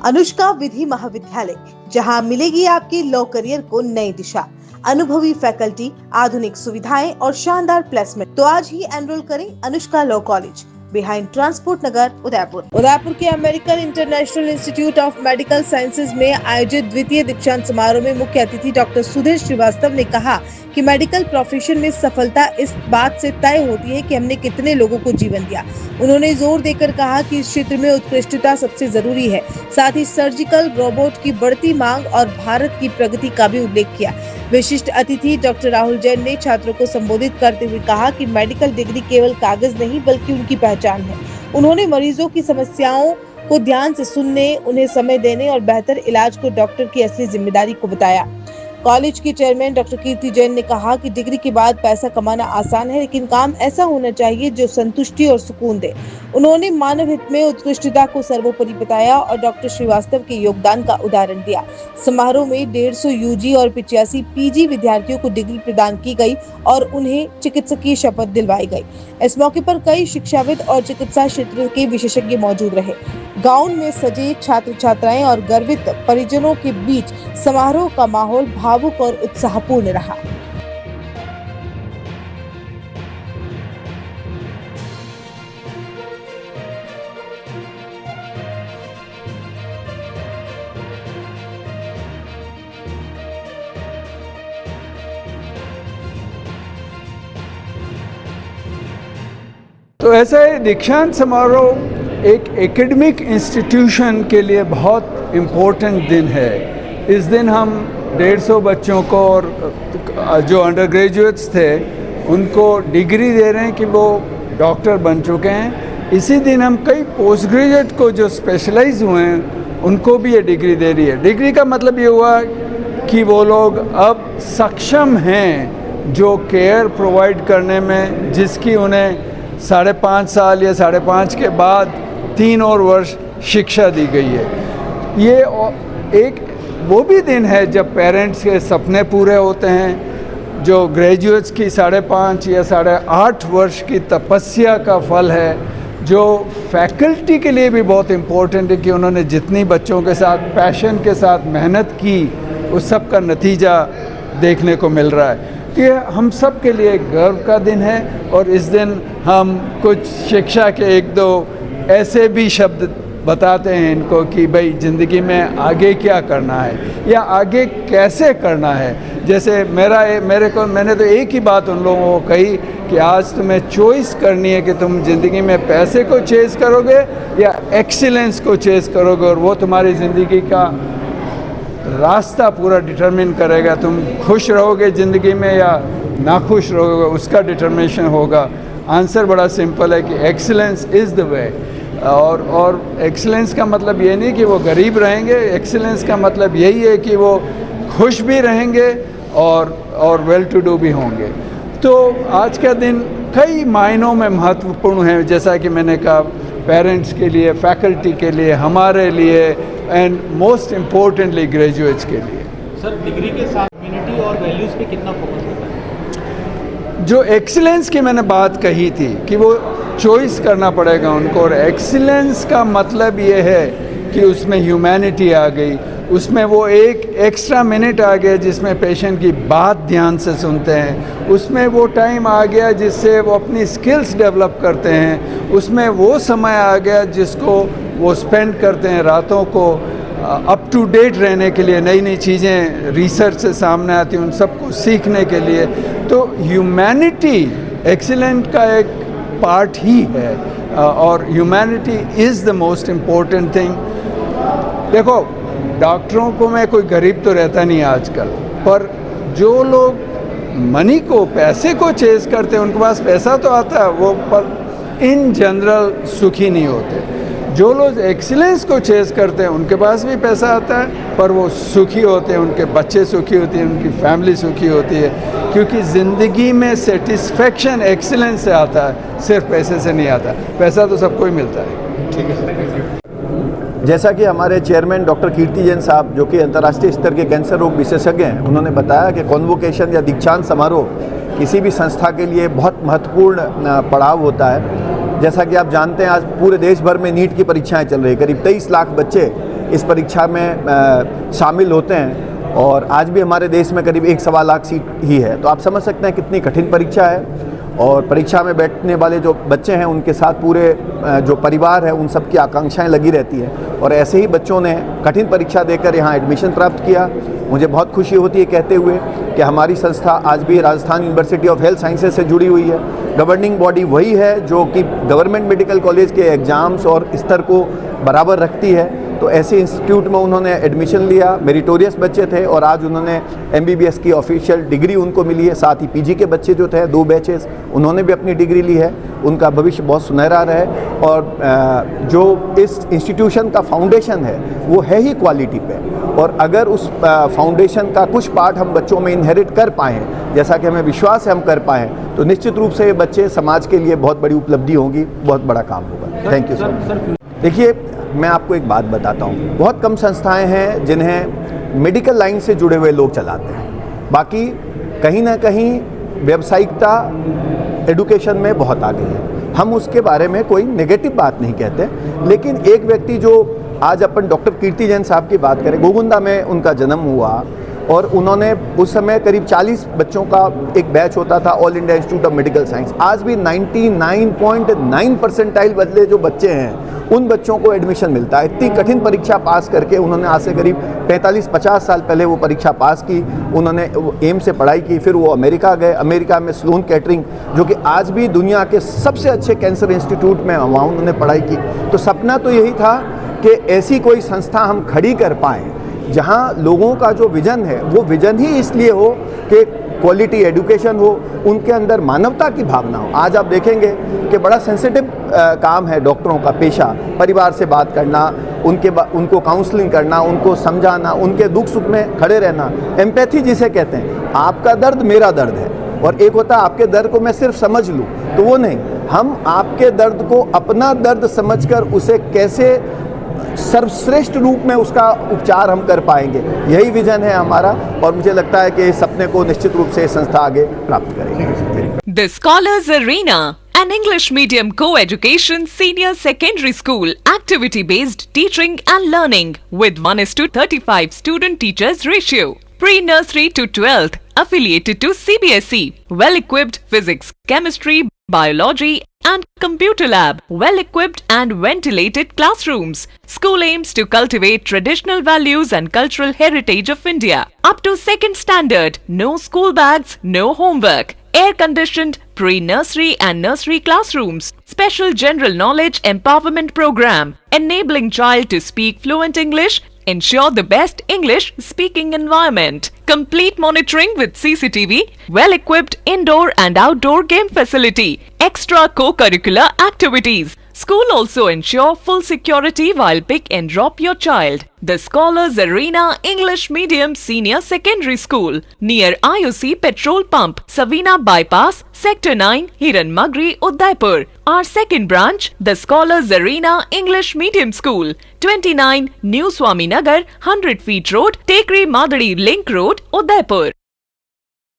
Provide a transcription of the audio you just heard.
अनुष्का विधि महाविद्यालय, जहां मिलेगी आपकी लॉ करियर को नई दिशा, अनुभवी फैकल्टी, आधुनिक सुविधाएं और शानदार प्लेसमेंट। तो आज ही एनरोल करें Anushka law college, behind transport Nagar, Udaipur के American international institute of medical sciences में आयोजित द्वितीय दीक्षांत समारोह में मुख्य अतिथि डॉक्टर सुधीर श्रीवास्तव ने कहा कि मेडिकल प्रोफेशन में सफलता इस बात से तय होती है कि हमने कितने लोगों को जीवन दिया। उन्होंने जोर देकर कहा कि इस क्षेत्र में उत्कृष्टता सबसे जरूरी है। साथ ही सर्जिकल रोबोट की बढ़ती मांग और भारत की प्रगति का भी उल्लेख किया। विशिष्ट अतिथि डॉक्टर राहुल जैन ने छात्रों को संबोधित करते हुए कहा कि मेडिकल डिग्री केवल कागज नहीं बल्कि उनकी पहचान है। उन्होंने मरीजों की समस्याओं को ध्यान से सुनने, उन्हें समय देने और बेहतर इलाज को डॉक्टर की असली जिम्मेदारी को बताया। कॉलेज की चेयरमैन डॉक्टर कीर्ति जैन ने कहा कि डिग्री के बाद पैसा कमाना आसान है, लेकिन काम ऐसा होना चाहिए जो संतुष्टि और सुकून दे। उन्होंने मानव हित में उत्कृष्टता को सर्वोपरि बताया और डॉक्टर श्रीवास्तव के योगदान का उदाहरण दिया। समारोह में 150 यूजी और 85 पीजी विद्यार्थियों को डिग्री प्रदान की गई और उन्हें चिकित्सकीय शपथ दिलवाई गई। इस मौके पर कई शिक्षाविद और चिकित्सा क्षेत्र के विशेषज्ञ मौजूद रहे। गाउन में सजे छात्र छात्राएं और गर्वित परिजनों के बीच समारोह का माहौल भावुक और उत्साहपूर्ण रहा। तो ऐसा है, दीक्षांत समारोह एक एकेडमिक इंस्टीट्यूशन के लिए बहुत इम्पोर्टेंट दिन है। इस दिन हम 150 बच्चों को और जो अंडर ग्रेजुएट्स थे उनको डिग्री दे रहे हैं कि वो डॉक्टर बन चुके हैं। इसी दिन हम कई पोस्ट ग्रेजुएट को जो स्पेशलाइज हुए हैं उनको भी ये डिग्री दे रही है। डिग्री का मतलब ये हुआ कि वो लोग अब सक्षम हैं जो केयर प्रोवाइड करने में, जिसकी उन्हें 5.5 साल या 5.5 के बाद 3 और वर्ष शिक्षा दी गई है। ये एक वो भी दिन है जब पेरेंट्स के सपने पूरे होते हैं, जो ग्रेजुएट्स की 5.5 या 8.5 वर्ष की तपस्या का फल है, जो फैकल्टी के लिए भी बहुत इम्पोर्टेंट है कि उन्होंने जितनी बच्चों के साथ पैशन के साथ मेहनत की उस सब का नतीजा देखने को मिल रहा है। ये हम सब के लिए गर्व का दिन है और इस दिन हम कुछ शिक्षा के 1-2 ऐसे भी शब्द बताते हैं इनको कि भाई ज़िंदगी में आगे क्या करना है या आगे कैसे करना है। जैसे मैंने तो एक ही बात उन लोगों को कही कि आज तुम्हें चॉइस करनी है कि तुम ज़िंदगी में पैसे को चेज़ करोगे या एक्सीलेंस को चेज़ करोगे, और वो तुम्हारी ज़िंदगी का रास्ता पूरा डिटरमिन करेगा। तुम खुश रहोगे ज़िंदगी में या नाखुश रहोगे, उसका डिटर्मिनेशन होगा। आंसर बड़ा सिंपल है कि एक्सीलेंस इज़ द वे। और एक्सीलेंस का मतलब ये नहीं कि वो गरीब रहेंगे, एक्सीलेंस का मतलब यही है कि वो खुश भी रहेंगे और वेल टू डू भी होंगे। तो आज का दिन कई मायनों में महत्वपूर्ण है, जैसा कि मैंने कहा, पेरेंट्स के लिए, फैकल्टी के लिए, हमारे लिए एंड मोस्ट इम्पोर्टेंटली ग्रेजुएट्स के लिए। सर, डिग्री के साथ कम्युनिटी और वैल्यूज़ पे कितना फोकस होता है? जो एक्सीलेंस की मैंने बात कही थी कि वो चॉइस करना पड़ेगा उनको, और एक्सीलेंस का मतलब ये है कि उसमें ह्यूमैनिटी आ गई, उसमें वो एक एक्स्ट्रा मिनट आ गया जिसमें पेशेंट की बात ध्यान से सुनते हैं, उसमें वो टाइम आ गया जिससे वो अपनी स्किल्स डेवलप करते हैं, उसमें वो समय आ गया जिसको वो स्पेंड करते हैं रातों को अप टू डेट रहने के लिए, नई नई चीज़ें रिसर्च से सामने आती हैं उन सबको सीखने के लिए। तो ह्यूमैनिटी एक्सीलेंट का एक पार्ट ही है और humanity is the most important thing. देखो, डॉक्टरों को में कोई गरीब तो रहता नहीं आजकल, पर जो लोग मनी को, पैसे को चेज़ करते हैं, उनके पास पैसा तो आता है वो, पर इन जनरल सुखी नहीं होते। जो लोग एक्सीलेंस को चेज़ करते हैं उनके पास भी पैसा आता है पर वो सुखी होते हैं, उनके बच्चे सुखी होते हैं, उनकी फैमिली सुखी होती है, क्योंकि ज़िंदगी में सेटिस्फेक्शन एक्सीलेंस से आता है, सिर्फ पैसे से नहीं आता। पैसा तो सबको ही मिलता है। ठीक है सर, थैंक यू। जैसा कि हमारे चेयरमैन डॉक्टर कीर्ति जैन साहब, जो कि अंतर्राष्ट्रीय स्तर के कैंसर रोग विशेषज्ञ हैं, उन्होंने बताया कि कॉन्वोकेशन या दीक्षांत समारोह किसी भी संस्था के लिए बहुत महत्वपूर्ण पड़ाव होता है। जैसा कि आप जानते हैं, आज पूरे देश भर में नीट की परीक्षाएं चल रही है। करीब 23 लाख बच्चे इस परीक्षा में शामिल होते हैं और आज भी हमारे देश में करीब 1.25 लाख सीट ही है। तो आप समझ सकते हैं कितनी कठिन परीक्षा है और परीक्षा में बैठने वाले जो बच्चे हैं उनके साथ पूरे जो परिवार है उन सब की आकांक्षाएं लगी रहती है और ऐसे ही बच्चों ने कठिन परीक्षा देकर यहाँ एडमिशन प्राप्त किया। मुझे बहुत खुशी होती है कहते हुए कि हमारी संस्था आज भी Rajasthan university of health sciences से जुड़ी हुई है। गवर्निंग बॉडी वही है जो कि गवर्नमेंट मेडिकल कॉलेज के एग्ज़ाम्स और स्तर को बराबर रखती है। तो ऐसे इंस्टीट्यूट में उन्होंने एडमिशन लिया, मेरिटोरियस बच्चे थे और आज उन्होंने MBBS की ऑफिशियल डिग्री उनको मिली है। साथ ही PG के बच्चे जो थे 2 बैचेस उन्होंने भी अपनी डिग्री ली है। उनका भविष्य बहुत सुनहरा रहे और जो इस इंस्टीट्यूशन का फाउंडेशन है वो है ही क्वालिटी पे और अगर उस फाउंडेशन का कुछ पार्ट हम बच्चों में इनहेरिट कर पाएँ, जैसा कि हमें विश्वास है हम कर पाएँ, तो निश्चित रूप से ये बच्चे समाज के लिए बहुत बड़ी उपलब्धि होगी, बहुत बड़ा काम होगा। Thank you sir. देखिए, मैं आपको एक बात बताता हूँ, बहुत कम संस्थाएं हैं जिन्हें मेडिकल लाइन से जुड़े हुए लोग चलाते हैं। बाकी कहीं ना कहीं व्यावसायिकता एडुकेशन में बहुत आगे है। हम उसके बारे में कोई नेगेटिव बात नहीं कहते, लेकिन एक व्यक्ति जो आज अपन डॉक्टर कीर्ति जैन साहब की बात करें, गोगुंदा में उनका जन्म हुआ और उन्होंने उस समय करीब 40 बच्चों का एक बैच होता था all India institute of medical science. आज भी 99.9 परसेंटाइल बदले जो बच्चे हैं उन बच्चों को एडमिशन मिलता है। इतनी कठिन परीक्षा पास करके उन्होंने आज से करीब 45-50 साल पहले वो परीक्षा पास की। उन्होंने एम्स से पढ़ाई की, फिर वो अमेरिका गए। अमेरिका में स्लोन कैटरिंग जो कि आज भी दुनिया के सबसे अच्छे कैंसर इंस्टीट्यूट में वहाँ उन्होंने पढ़ाई की। तो सपना तो यही था कि ऐसी कोई संस्था हम खड़ी कर पाएँ जहाँ लोगों का जो विजन है वो विजन ही इसलिए हो कि क्वालिटी एजुकेशन हो, उनके अंदर मानवता की भावना हो। आज आप देखेंगे कि बड़ा सेंसिटिव काम है डॉक्टरों का पेशा, परिवार से बात करना, उनको काउंसलिंग करना, उनको समझाना, उनके दुख सुख में खड़े रहना, एम्पैथी जिसे कहते हैं। आपका दर्द मेरा दर्द है और एक होता है आपके दर्द को मैं सिर्फ समझ लूँ, तो वो नहीं। हम आपके दर्द को अपना दर्द समझकर उसे कैसे सर्वश्रेष्ठ रूप में उसका उपचार हम कर पाएंगे, यही विजन है हमारा और मुझे लगता है कि इस सपने को निश्चित रूप से संस्था आगे प्राप्त करेगी। The Scholars Arena, an English medium co-education senior secondary school, activity-based teaching and learning with 1:35 student-teachers ratio. Pre-nursery to 12th, affiliated to CBSE. Well-equipped physics, chemistry, biology and computer lab, well-equipped and ventilated classrooms. School aims to cultivate traditional values and cultural heritage of India. Up to 2nd standard, no school bags, no homework. Air-conditioned pre-nursery and nursery classrooms. Special general knowledge empowerment program, enabling child to speak fluent English. Ensure the best English speaking environment. Complete monitoring with CCTV. Well-equipped indoor and outdoor game facility. Extra co-curricular activities. School also ensure full security while pick and drop your child. The Scholars Arena English Medium Senior Secondary School near IOC Petrol Pump, Savina Bypass, Sector 9, Hiranmagri, Udaipur. Our second branch, the Scholars Arena English Medium School, 29 New Swaminagar, 100 Feet Road, Tekri Madadi Link Road, Udaipur.